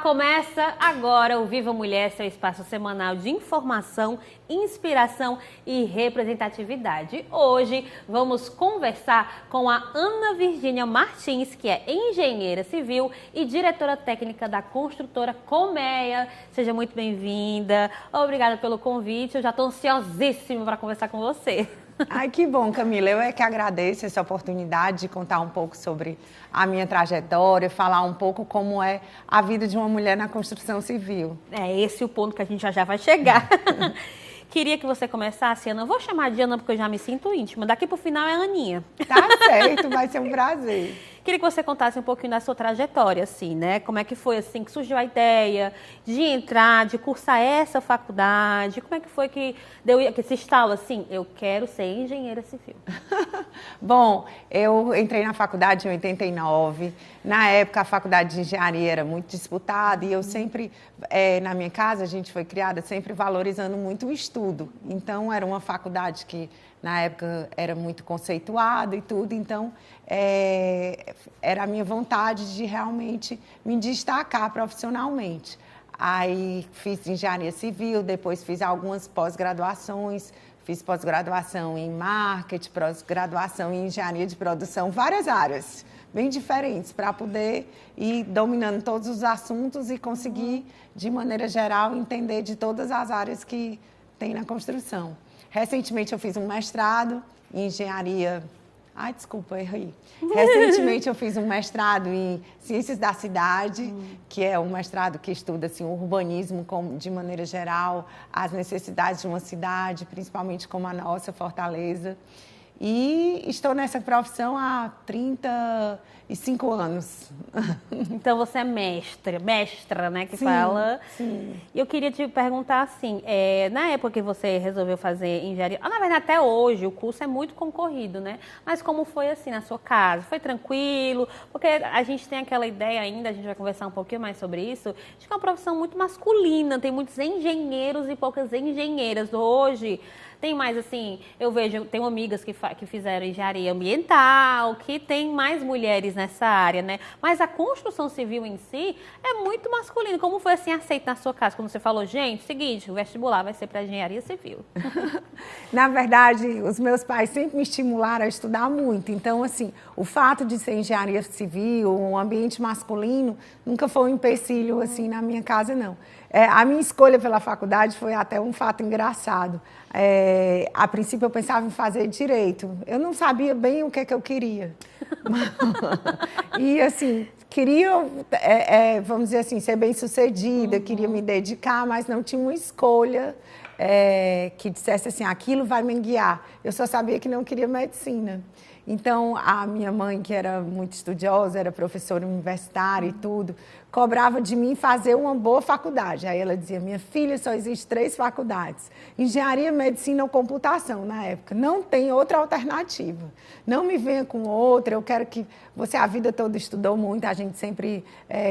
Começa agora o Viva Mulher, seu espaço semanal de informação, inspiração e representatividade. Hoje vamos conversar com a Ana Virgínia Martins, que é engenheira civil e diretora técnica da construtora Colmeia. Seja muito bem-vinda. Obrigada pelo convite. Eu já estou ansiosíssima para conversar com você. Ai, que bom, Camila. Eu é que agradeço essa oportunidade de contar um pouco sobre a minha trajetória, falar um pouco como é a vida de uma mulher na construção civil. É esse o ponto que a gente já vai chegar. Queria que você começasse, Ana. Eu vou chamar de Ana porque eu já me sinto íntima. Daqui pro final é Aninha. Tá certo, vai ser um prazer. Queria que você contasse um pouquinho da sua trajetória, assim, né? Como é que foi, assim, que surgiu a ideia de entrar, de cursar essa faculdade? Como é que foi que deu que se estala assim, eu quero ser engenheira civil? Bom, eu entrei na faculdade em 89. Na época, a faculdade de engenharia era muito disputada e eu sempre, na minha casa, a gente foi criada sempre valorizando muito o estudo. Então, era uma faculdade que, na época, era muito conceituada e tudo. Então, era a minha vontade de realmente me destacar profissionalmente. Aí, fiz engenharia civil, depois fiz algumas pós-graduações. Fiz pós-graduação em marketing, pós-graduação em engenharia de produção, várias áreas bem diferentes, para poder ir dominando todos os assuntos e conseguir, de maneira geral, entender de todas as áreas que tem na construção. Recentemente eu fiz um mestrado em engenharia... Ai, desculpa, errei. Recentemente eu fiz um mestrado em Ciências da Cidade, que é um mestrado que estuda assim, o urbanismo de maneira geral, as necessidades de uma cidade, principalmente como a nossa, Fortaleza. E estou nessa profissão há 35 anos. Então você é mestra, né, que sim, fala. Sim. E eu queria te perguntar assim, na época que você resolveu fazer engenharia, na verdade até hoje o curso é muito concorrido, né? Mas como foi assim na sua casa? Foi tranquilo? Porque a gente tem aquela ideia ainda, a gente vai conversar um pouquinho mais sobre isso, de que é uma profissão muito masculina, tem muitos engenheiros e poucas engenheiras. Hoje tem mais assim, eu vejo, tenho amigas que fizeram engenharia ambiental, que tem mais mulheres nessa área, né? Mas a construção civil em si é muito masculina. Como foi assim aceito na sua casa? Quando você falou, gente, seguinte, o vestibular vai ser para engenharia civil. Na verdade, os meus pais sempre me estimularam a estudar muito. Então, assim, o fato de ser engenharia civil, um ambiente masculino, nunca foi um empecilho assim na minha casa, não. A minha escolha pela faculdade foi até um fato engraçado. A princípio eu pensava em fazer direito. Eu não sabia bem o que é que eu queria. E assim, queria, vamos dizer assim, ser bem-sucedida, queria me dedicar, mas não tinha uma escolha que dissesse assim, aquilo vai me guiar. Eu só sabia que não queria medicina. Então, a minha mãe, que era muito estudiosa, era professora universitária e tudo, cobrava de mim fazer uma boa faculdade. Aí ela dizia, minha filha, só existe 3 faculdades. Engenharia, medicina ou computação, na época. Não tem outra alternativa. Não me venha com outra, eu quero que... Você a vida toda estudou muito, a gente sempre,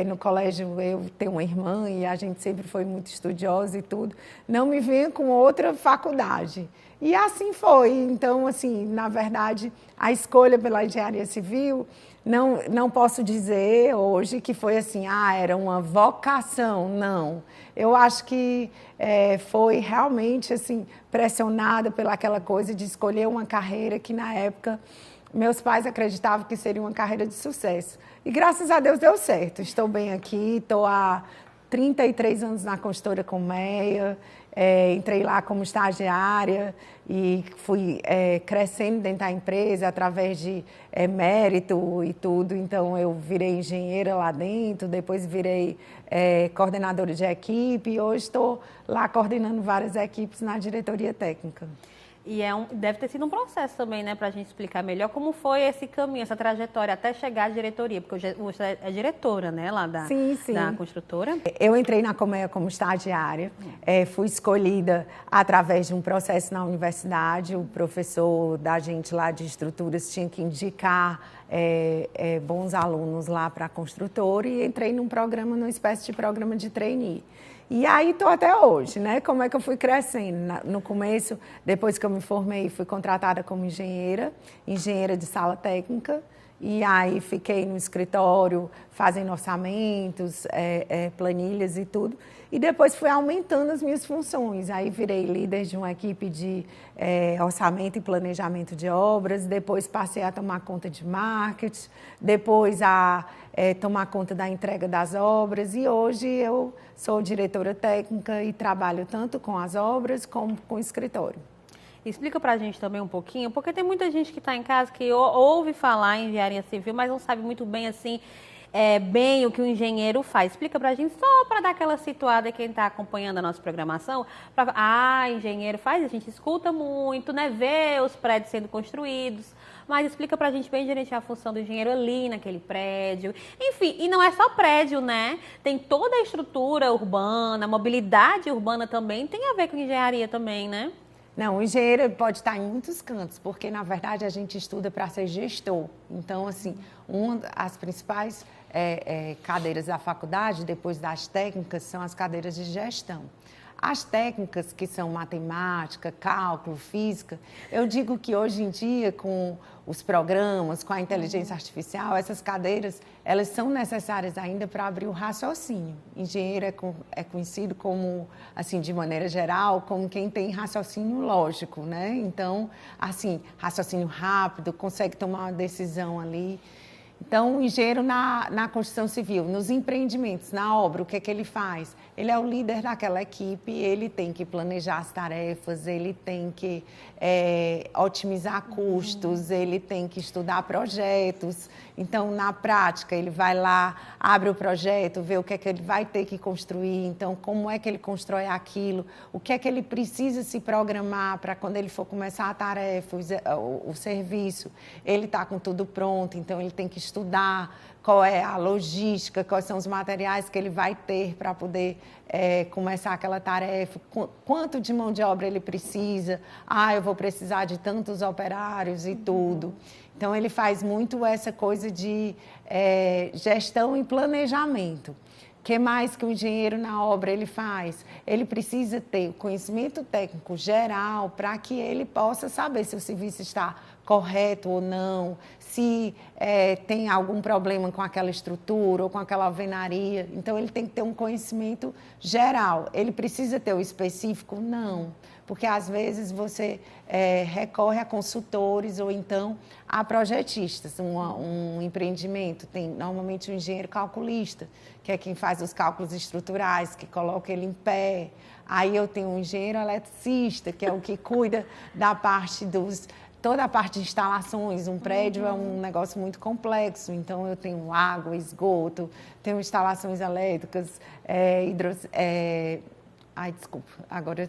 no colégio, eu tenho uma irmã e a gente sempre foi muito estudiosa e tudo. Não me venha com outra faculdade. E assim foi. Então, assim, na verdade, a escolha pela engenharia civil, não posso dizer hoje que foi assim, era uma vocação, não. Eu acho que foi realmente, assim, pressionada pelaquela coisa de escolher uma carreira que, na época, meus pais acreditavam que seria uma carreira de sucesso. E, graças a Deus, deu certo. Estou bem aqui, estou há 33 anos na construtora Colmeia. Entrei lá como estagiária e fui crescendo dentro da empresa através de mérito e tudo. Então, eu virei engenheira lá dentro, depois virei coordenadora de equipe e hoje estou lá coordenando várias equipes na diretoria técnica. E deve ter sido um processo também, né, para a gente explicar melhor como foi esse caminho, essa trajetória até chegar à diretoria, porque você é diretora, né, lá da construtora. Eu entrei na Colmeia como estagiária, fui escolhida através de um processo na universidade, o professor da gente lá de estruturas tinha que indicar bons alunos lá para a construtora e entrei numa espécie de programa de trainee. E aí estou até hoje, né? Como é que eu fui crescendo? No começo, depois que eu me formei, fui contratada como engenheira de sala técnica. E aí fiquei no escritório fazendo orçamentos, planilhas e tudo. E depois fui aumentando as minhas funções. Aí virei líder de uma equipe de orçamento e planejamento de obras. Depois passei a tomar conta de marketing. Depois a tomar conta da entrega das obras. E hoje eu sou diretora técnica e trabalho tanto com as obras como com o escritório. Explica pra gente também um pouquinho, porque tem muita gente que está em casa que ouve falar em engenharia civil, mas não sabe muito bem assim, bem o que o engenheiro faz. Explica pra gente, só para dar aquela situada quem está acompanhando a nossa programação. Engenheiro faz, a gente escuta muito, né? Vê os prédios sendo construídos. Mas explica pra gente bem direitinho a função do engenheiro ali naquele prédio. Enfim, e não é só prédio, né? Tem toda a estrutura urbana, a mobilidade urbana também tem a ver com engenharia também, né? Não, o engenheiro pode estar em muitos cantos, porque, na verdade, a gente estuda para ser gestor. Então, assim, uma das principais cadeiras da faculdade, depois das técnicas, são as cadeiras de gestão. As técnicas que são matemática, cálculo, física, eu digo que hoje em dia, com os programas, com a inteligência artificial, essas cadeiras, elas são necessárias ainda para abrir o raciocínio. Engenheiro é conhecido como, assim, de maneira geral, como quem tem raciocínio lógico, né? Então, assim, raciocínio rápido, consegue tomar uma decisão ali. Então, o engenheiro na construção civil, nos empreendimentos, na obra, o que é que ele faz? Ele é o líder daquela equipe, ele tem que planejar as tarefas, ele tem que otimizar custos, ele tem que estudar projetos. Então, na prática, ele vai lá, abre o projeto, vê o que é que ele vai ter que construir, então, como é que ele constrói aquilo, o que é que ele precisa se programar para quando ele for começar a tarefa, o serviço, ele está com tudo pronto, então ele tem que estudar qual é a logística, quais são os materiais que ele vai ter para poder começar aquela tarefa, quanto de mão de obra ele precisa, eu vou precisar de tantos operários e tudo. Então, ele faz muito essa coisa de gestão e planejamento. O que mais que o engenheiro na obra ele faz? Ele precisa ter o conhecimento técnico geral para que ele possa saber se o serviço está correto ou não, se tem algum problema com aquela estrutura ou com aquela alvenaria. Então, ele tem que ter um conhecimento geral. Ele precisa ter o específico? Não, porque às vezes você recorre a consultores ou então a projetistas. Um empreendimento tem normalmente um engenheiro calculista, que é quem faz os cálculos estruturais, que coloca ele em pé. Aí eu tenho um engenheiro eletricista, que é o que cuida da parte toda a parte de instalações. Um prédio é um negócio muito complexo, então eu tenho água, esgoto, tenho instalações elétricas, desculpa, agora eu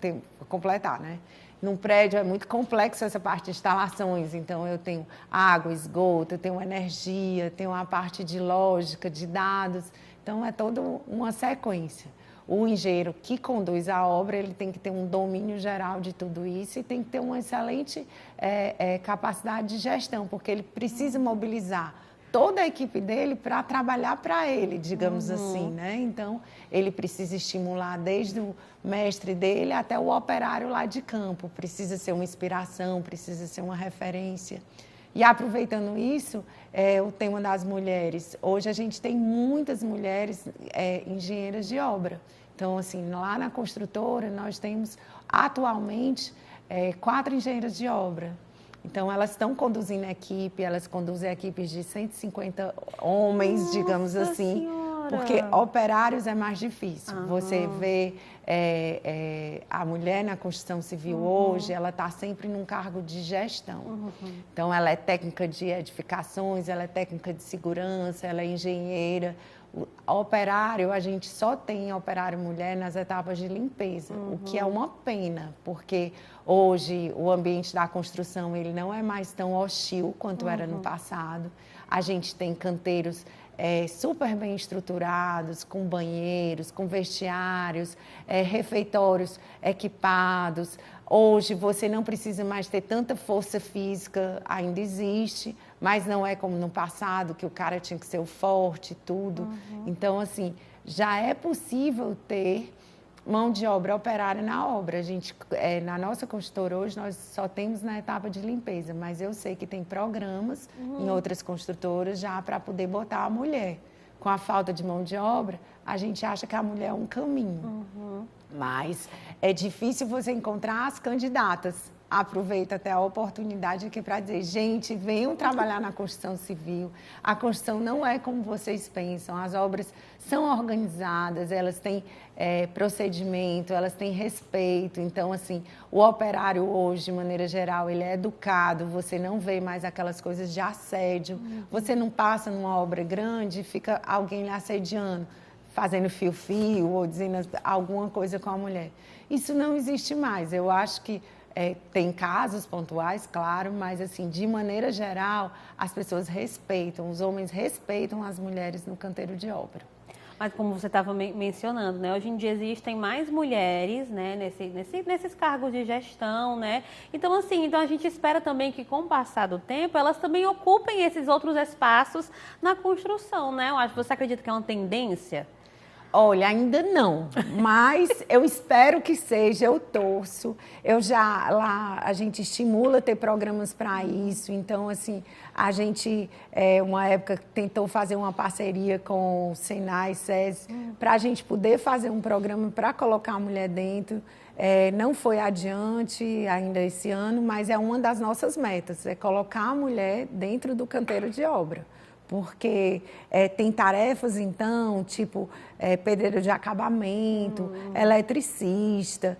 tenho que completar, né? Num prédio é muito complexo essa parte de instalações, então eu tenho água, esgoto, eu tenho energia, tenho a parte de lógica, de dados, então é toda uma sequência. O engenheiro que conduz a obra, ele tem que ter um domínio geral de tudo isso e tem que ter uma excelente capacidade de gestão, porque ele precisa mobilizar toda a equipe dele para trabalhar para ele, digamos assim, né? Então, ele precisa estimular desde o mestre dele até o operário lá de campo. Precisa ser uma inspiração, precisa ser uma referência. E aproveitando isso, o tema das mulheres. Hoje a gente tem muitas mulheres engenheiras de obra. Então, assim, lá na construtora, nós temos atualmente 4 engenheiras de obra. Então, elas estão conduzindo a equipe, elas conduzem equipes de 150 homens, digamos assim. Senhora. Porque operários é mais difícil. Você vê a mulher na construção civil hoje, ela está sempre num cargo de gestão. Então, ela é técnica de edificações, ela é técnica de segurança, ela é engenheira. O operário, a gente só tem operário mulher nas etapas de limpeza, o que é uma pena, porque hoje o ambiente da construção ele não é mais tão hostil quanto era no passado. A gente tem canteiros super bem estruturados, com banheiros, com vestiários, refeitórios equipados. Hoje você não precisa mais ter tanta força física, ainda existe, mas não é como no passado, que o cara tinha que ser o forte e tudo. Então, assim, já é possível ter mão de obra operária na obra. A gente, na nossa construtora hoje, nós só temos na etapa de limpeza, mas eu sei que tem programas em outras construtoras já para poder botar a mulher. Com a falta de mão de obra, a gente acha que a mulher é um caminho. Mas é difícil você encontrar as candidatas. Aproveito até a oportunidade aqui para dizer, gente, venham trabalhar na construção civil. A construção não é como vocês pensam. As obras são organizadas, elas têm procedimento, elas têm respeito. Então, assim, o operário hoje, de maneira geral, ele é educado. Você não vê mais aquelas coisas de assédio. Você não passa numa obra grande e fica alguém lhe assediando, fazendo fio-fio ou dizendo alguma coisa com a mulher. Isso não existe mais. Eu acho que tem casos pontuais, claro, mas assim, de maneira geral, as pessoas respeitam, os homens respeitam as mulheres no canteiro de obra. Mas como você estava mencionando, né? Hoje em dia existem mais mulheres, né? Nesses cargos de gestão, né? Então, assim, então a gente espera também que com o passar do tempo, elas também ocupem esses outros espaços na construção, né? Você acredita que é uma tendência? Olha, ainda não, mas eu espero que seja, eu torço. Lá a gente estimula ter programas para isso, então assim, a gente, uma época, tentou fazer uma parceria com o Senai, SESI, para a gente poder fazer um programa para colocar a mulher dentro. Não foi adiante ainda esse ano, mas é uma das nossas metas, é colocar a mulher dentro do canteiro de obra. Porque tem tarefas, então, tipo pedreiro de acabamento, eletricista,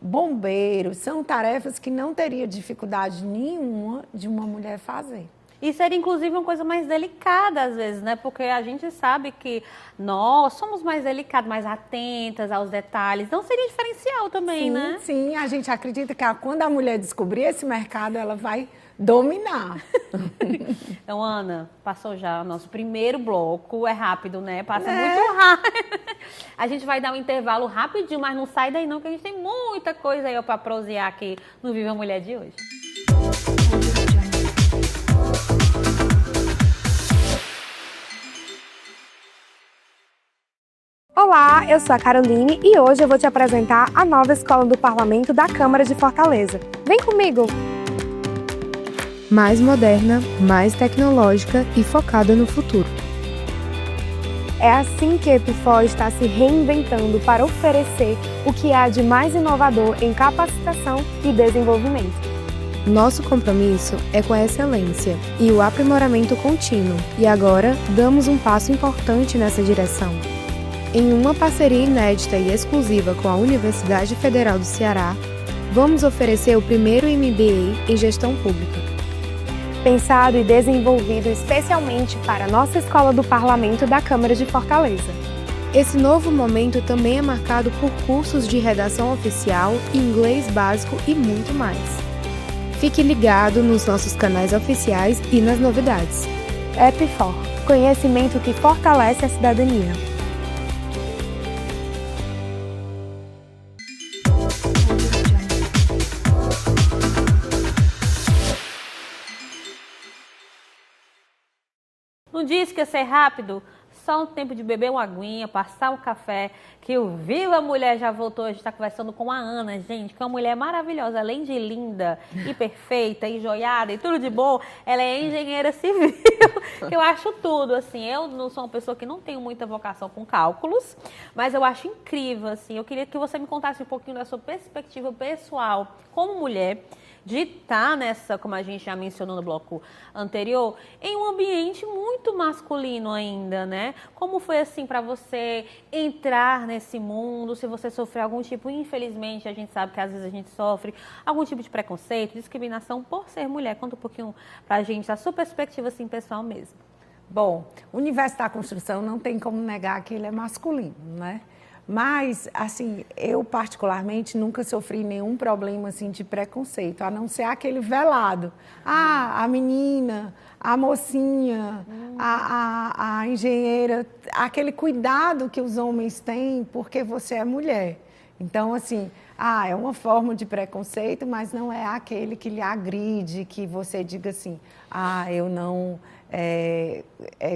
bombeiro. São tarefas que não teria dificuldade nenhuma de uma mulher fazer. E seria, inclusive, uma coisa mais delicada, às vezes, né? Porque a gente sabe que nós somos mais delicadas, mais atentas aos detalhes. Então, seria diferencial também, né? Sim, a gente acredita que quando a mulher descobrir esse mercado, ela vai dominar. Então, Ana, passou já o nosso primeiro bloco. É rápido, né? Passa muito rápido. A gente vai dar um intervalo rapidinho, mas não sai daí não, que a gente tem muita coisa aí para prosear aqui no Viva Mulher de hoje. Olá, eu sou a Caroline e hoje eu vou te apresentar a nova Escola do Parlamento da Câmara de Fortaleza. Vem comigo! Mais moderna, mais tecnológica e focada no futuro. É assim que a Epifó está se reinventando para oferecer o que há de mais inovador em capacitação e desenvolvimento. Nosso compromisso é com a excelência e o aprimoramento contínuo, e agora damos um passo importante nessa direção. Em uma parceria inédita e exclusiva com a Universidade Federal do Ceará, vamos oferecer o primeiro MBA em Gestão Pública. Pensado e desenvolvido especialmente para a nossa Escola do Parlamento da Câmara de Fortaleza. Esse novo momento também é marcado por cursos de redação oficial, inglês básico e muito mais. Fique ligado nos nossos canais oficiais e nas novidades. Epifó, conhecimento que fortalece a cidadania. Não disse que ia ser rápido? Só um tempo de beber uma aguinha, passar um café, que o Viva Mulher já voltou. A gente está conversando com a Ana, gente, que é uma mulher maravilhosa, além de linda e perfeita e joiada e tudo de bom, ela é engenheira civil, que eu acho tudo, assim. Eu não sou uma pessoa que não tenho muita vocação com cálculos, mas eu acho incrível, assim. Eu queria que você me contasse um pouquinho da sua perspectiva pessoal como mulher, de estar nessa, como a gente já mencionou no bloco anterior, em um ambiente muito masculino ainda, né? Como foi assim para você entrar nesse mundo? Se você sofreu algum tipo, infelizmente, a gente sabe que às vezes a gente sofre algum tipo de preconceito, discriminação por ser mulher. Conta um pouquinho pra gente a sua perspectiva assim pessoal mesmo. Bom, o universo da construção não tem como negar que ele é masculino, né? Mas, assim, eu particularmente nunca sofri nenhum problema assim, de preconceito, a não ser aquele velado. Ah, a menina, a mocinha, a engenheira, aquele cuidado que os homens têm porque você é mulher. Então, assim, é uma forma de preconceito, mas não é aquele que lhe agride, que você diga assim, eu não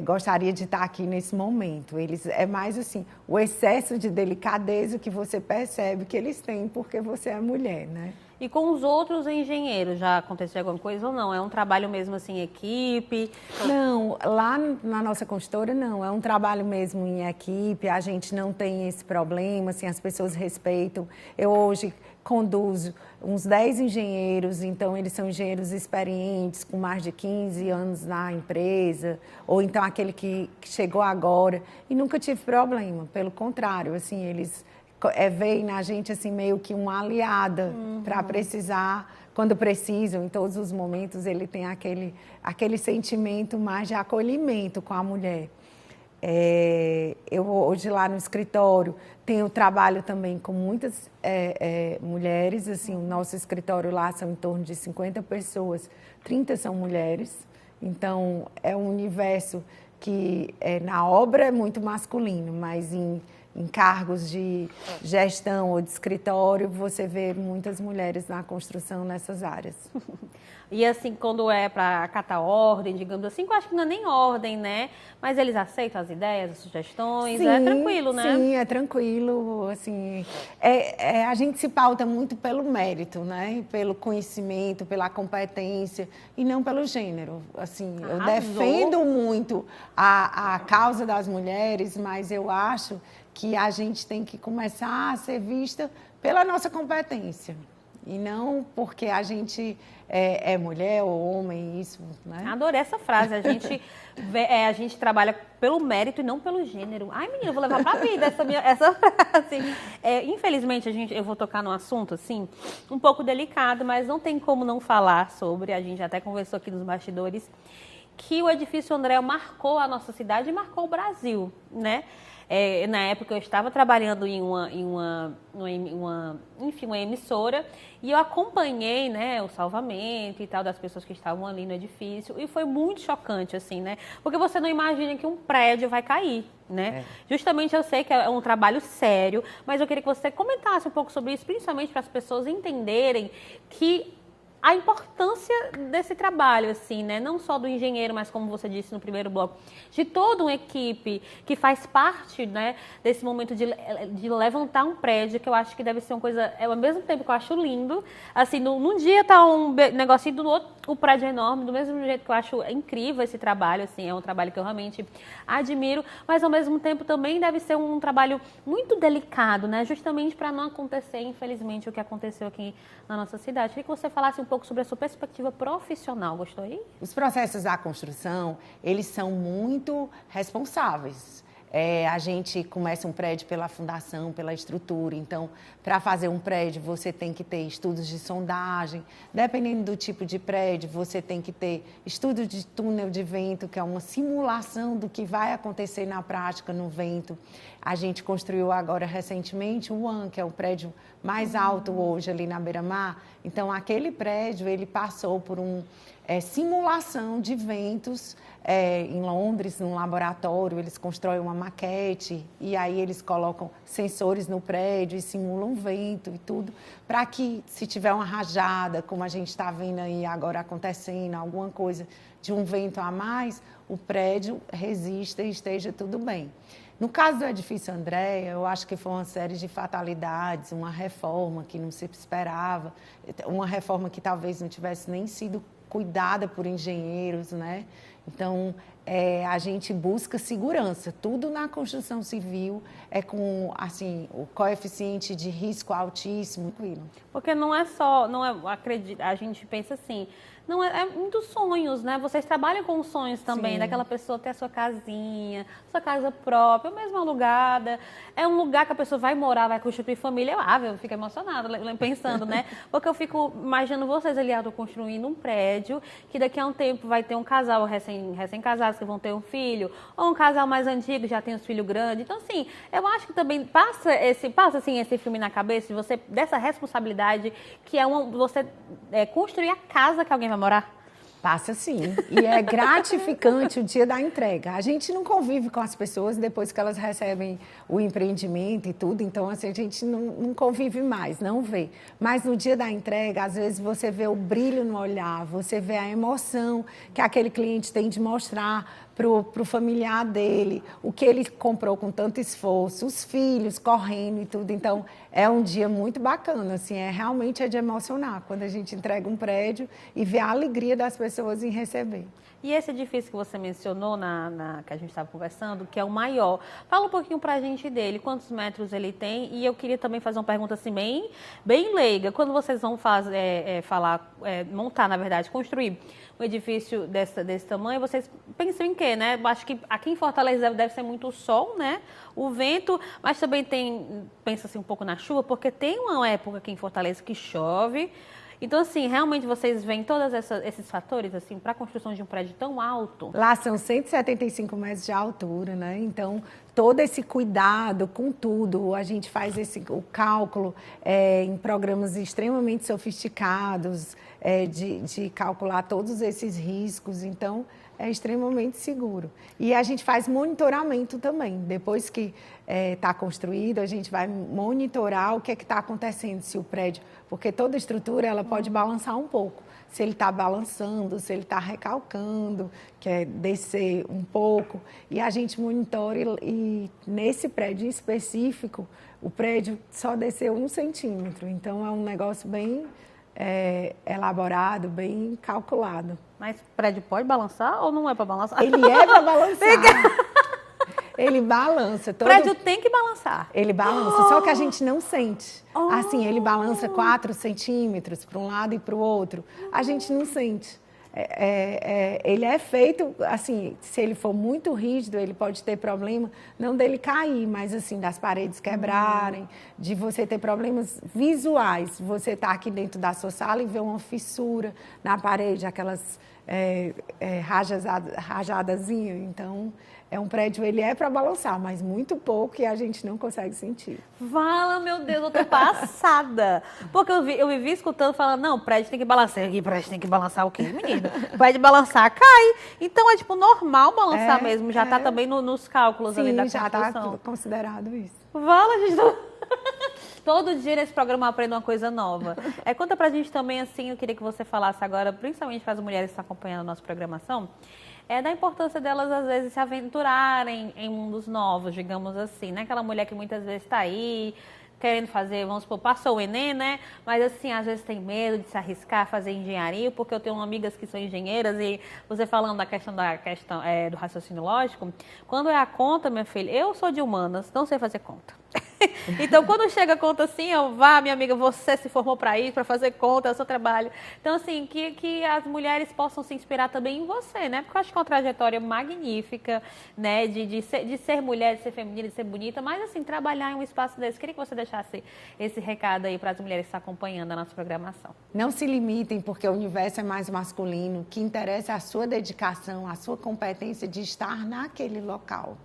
gostaria de estar aqui nesse momento. É mais assim, o excesso de delicadeza que você percebe que eles têm porque você é mulher, né? E com os outros engenheiros, já aconteceu alguma coisa ou não? É um trabalho mesmo assim, em equipe? Não, lá na nossa consultora não, é um trabalho mesmo em equipe, a gente não tem esse problema, assim, as pessoas respeitam. Eu hoje conduzo uns 10 engenheiros, então eles são engenheiros experientes, com mais de 15 anos na empresa, ou então aquele que chegou agora, e nunca tive problema, pelo contrário, assim, eles veem na gente assim meio que uma aliada para precisar, quando precisam, em todos os momentos, ele tem aquele sentimento mais de acolhimento com a mulher. Eu hoje lá no escritório tenho trabalho também com muitas mulheres, assim, o nosso escritório lá são em torno de 50 pessoas, 30 são mulheres, então é um universo que na obra é muito masculino, mas em cargos de gestão ou de escritório, você vê muitas mulheres na construção nessas áreas. E assim, quando é para acatar ordem, digamos assim, que eu acho que não é nem ordem, né? Mas eles aceitam as ideias, as sugestões, sim, é tranquilo, né? Sim, é tranquilo, assim, a gente se pauta muito pelo mérito, né? Pelo conhecimento, pela competência e não pelo gênero, assim, eu defendo muito a causa das mulheres, mas eu acho que a gente tem que começar a ser vista pela nossa competência e não porque a gente é mulher ou homem, isso, né? Adorei essa frase, a gente trabalha pelo mérito e não pelo gênero. Ai, menina, eu vou levar pra vida essa frase. Infelizmente, eu vou tocar num assunto, assim, um pouco delicado, mas não tem como não falar sobre, a gente até conversou aqui nos bastidores, que o Edifício Andréa marcou a nossa cidade e marcou o Brasil, né? Na época eu estava trabalhando em uma emissora e eu acompanhei, né, o salvamento e tal das pessoas que estavam ali no edifício e foi muito chocante, assim, né? Porque você não imagina que um prédio vai cair, né? Justamente eu sei que é um trabalho sério, mas eu queria que você comentasse um pouco sobre isso, principalmente para as pessoas entenderem que a importância desse trabalho, assim, né? Não só do engenheiro, mas como você disse no primeiro bloco, de toda uma equipe que faz parte, né, desse momento de levantar um prédio, que eu acho que deve ser uma coisa, ao mesmo tempo que eu acho lindo, assim, num dia tá um negocinho, do outro o prédio é enorme, do mesmo jeito que eu acho incrível esse trabalho, assim, é um trabalho que eu realmente admiro, mas ao mesmo tempo também deve ser um trabalho muito delicado, né? Justamente para não acontecer, infelizmente, o que aconteceu aqui na nossa cidade. Queria que você falasse um pouco sobre a sua perspectiva profissional, gostou aí? Os processos da construção, eles são muito responsáveis. A gente começa um prédio pela fundação, pela estrutura, então, para fazer um prédio, você tem que ter estudos de sondagem, dependendo do tipo de prédio, você tem que ter estudo de túnel de vento, que é uma simulação do que vai acontecer na prática no vento. A gente construiu agora recentemente o One, que é o prédio mais alto hoje ali na Beira-Mar. Então, aquele prédio, ele passou por simulação de ventos em Londres, num laboratório, eles constroem uma maquete e aí eles colocam sensores no prédio e simulam vento e tudo, para que se tiver uma rajada, como a gente está vendo aí agora acontecendo, alguma coisa de um vento a mais, o prédio resista e esteja tudo bem. No caso do Edifício Andréa, eu acho que foi uma série de fatalidades, uma reforma que não se esperava, uma reforma que talvez não tivesse nem sido cuidada por engenheiros, né? Então, a gente busca segurança. Tudo na construção civil é com, assim, o coeficiente de risco altíssimo. Porque não é só, a gente pensa assim, não é muitos sonhos, né? Vocês trabalham com sonhos também, sim, daquela pessoa ter a sua casinha, sua casa própria, mesmo alugada. É um lugar que a pessoa vai morar, vai constituir família. Eu fico emocionada pensando, né? Porque eu fico imaginando vocês ali, construindo um prédio, que daqui a um tempo vai ter um casal recém-casados que vão ter um filho, ou um casal mais antigo já tem os filhos grandes. Então, assim, eu acho que também passa esse filme na cabeça de você, dessa responsabilidade que é você construir a casa que alguém vai morar. Passa sim, e é gratificante o dia da entrega. A gente não convive com as pessoas depois que elas recebem o empreendimento e tudo, então assim, a gente não convive mais, não vê. Mas no dia da entrega, às vezes você vê o brilho no olhar, você vê a emoção que aquele cliente tem de mostrar para o familiar dele, o que ele comprou com tanto esforço, os filhos correndo e tudo. Então, é um dia muito bacana, assim, realmente é de emocionar quando a gente entrega um prédio e vê a alegria das pessoas em receber. E esse edifício que você mencionou, que a gente estava conversando, que é o maior, fala um pouquinho para a gente dele, quantos metros ele tem, e eu queria também fazer uma pergunta assim, bem leiga. Quando vocês vão montar, na verdade, construir um edifício desse tamanho, vocês pensam em quê, né? Acho que aqui em Fortaleza deve ser muito o sol, né? O vento, mas também pensa-se um pouco na chuva, porque tem uma época aqui em Fortaleza que chove. Então, assim, realmente vocês veem todos esses fatores, assim, para a construção de um prédio tão alto? Lá são 175 metros de altura, né? Então, todo esse cuidado com tudo, a gente faz o cálculo em programas extremamente sofisticados, de calcular todos esses riscos, então é extremamente seguro. E a gente faz monitoramento também, depois que está construído, a gente vai monitorar o que é que está acontecendo, se o prédio, porque toda estrutura ela pode balançar um pouco, se ele está balançando, se ele está recalcando, quer descer um pouco, e a gente monitora e nesse prédio em específico, o prédio só desceu 1 centímetro, então é um negócio bem elaborado, bem calculado. Mas o prédio pode balançar ou não é para balançar? Ele é para balançar. Ele balança. O prédio tem que balançar. Ele balança, só que a gente não sente. Assim, ele balança 4 centímetros para um lado e para o outro. A gente não sente. Ele é feito, assim, se ele for muito rígido, ele pode ter problema, não dele cair, mas assim, das paredes quebrarem, de você ter problemas visuais. Você está aqui dentro da sua sala e vê uma fissura na parede, aquelas rajadazinhas. Então, é um prédio, ele é para balançar, mas muito pouco e a gente não consegue sentir. Fala, meu Deus, eu tô passada. Porque eu vivi escutando, falando, não, o prédio tem que balançar. Aqui, o prédio tem que balançar o quê, menino? O prédio balançar, cai. Então, é tipo normal balançar mesmo, já tá também nos cálculos. Sim, ali da construção. Já tá considerado isso. Fala, gente. Todo dia nesse programa eu aprendo uma coisa nova. Conta pra gente também, assim, eu queria que você falasse agora, principalmente para as mulheres que estão acompanhando a nossa programação, da importância delas, às vezes, se aventurarem em mundos novos, digamos assim, né? Aquela mulher que muitas vezes está aí, querendo fazer, vamos supor, passou o Enem, né? Mas, assim, às vezes tem medo de se arriscar a fazer engenharia, porque eu tenho amigas que são engenheiras e você falando da questão do raciocínio lógico, quando é a conta, minha filha, eu sou de humanas, não sei fazer conta. Então, quando chega a conta assim, minha amiga, você se formou para isso, para fazer conta, é o seu trabalho. Então, assim, que as mulheres possam se inspirar também em você, né? Porque eu acho que é uma trajetória magnífica, né? De ser mulher, de ser feminina, de ser bonita, mas, assim, trabalhar em um espaço desse. Queria que você deixasse esse recado aí para as mulheres que estão acompanhando a nossa programação. Não se limitem, porque o universo é mais masculino. O que interessa é a sua dedicação, a sua competência de estar naquele local.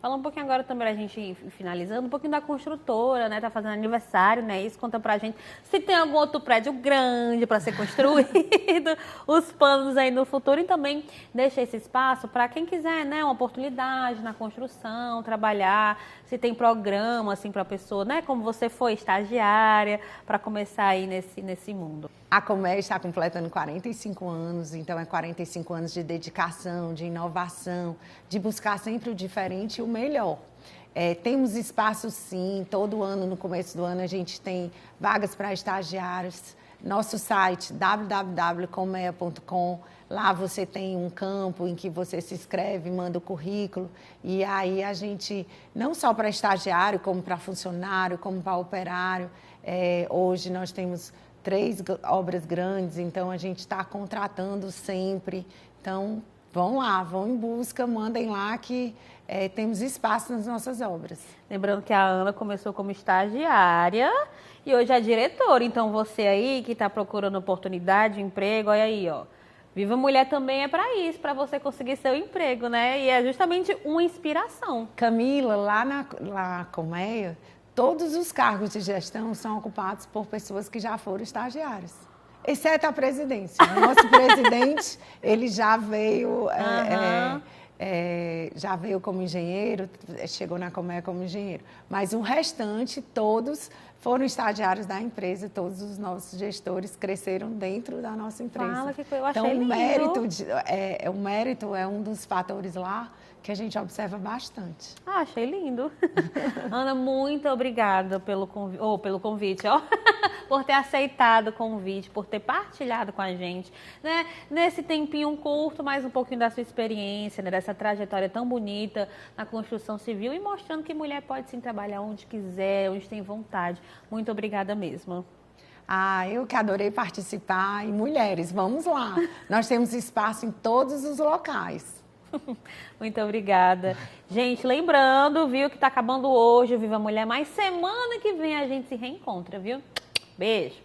Fala um pouquinho agora também, a gente ir finalizando, um pouquinho da construtora, né? Tá fazendo aniversário, né? Isso, conta pra gente se tem algum outro prédio grande para ser construído, os planos aí no futuro, e também deixa esse espaço para quem quiser, né? Uma oportunidade na construção, trabalhar, se tem programa, assim, para a pessoa, né? Como você foi estagiária, para começar aí nesse mundo. A Comédia está completando 45 anos, então é 45 anos de dedicação, de inovação, de buscar sempre o diferente e o melhor. Temos espaço sim, todo ano, no começo do ano, a gente tem vagas para estagiários. Nosso site, www.comeia.com, lá você tem um campo em que você se inscreve, manda o currículo, e aí a gente, não só para estagiário, como para funcionário, como para operário, hoje nós temos 3 obras grandes, então a gente está contratando sempre. Então, vão lá, vão em busca, mandem lá que temos espaço nas nossas obras. Lembrando que a Ana começou como estagiária e hoje é diretora. Então, você aí que está procurando oportunidade, emprego, olha aí, ó. Viva Mulher também é para isso, para você conseguir seu emprego, né? E é justamente uma inspiração. Camila, lá na Coméia, todos os cargos de gestão são ocupados por pessoas que já foram estagiários. exceto a presidência. O nosso presidente, ele já veio, já veio como engenheiro, chegou na Colmeia como engenheiro. Mas o restante, todos foram estagiários da empresa, todos os nossos gestores cresceram dentro da nossa empresa. Fala, que eu achei então, lindo. o mérito é um dos fatores lá que a gente observa bastante. Ah, achei lindo. Ana, muito obrigada pelo convite, ó, por ter aceitado o convite, por ter partilhado com a gente, né, nesse tempinho curto, mais um pouquinho da sua experiência, né, dessa trajetória tão bonita na construção civil e mostrando que mulher pode sim trabalhar onde quiser, onde tem vontade. Muito obrigada mesmo. Ah, eu que adorei participar. E mulheres, vamos lá. Nós temos espaço em todos os locais. Muito obrigada. Gente, lembrando, viu, que tá acabando hoje o Viva Mulher, mas semana que vem a gente se reencontra, viu? Beijo.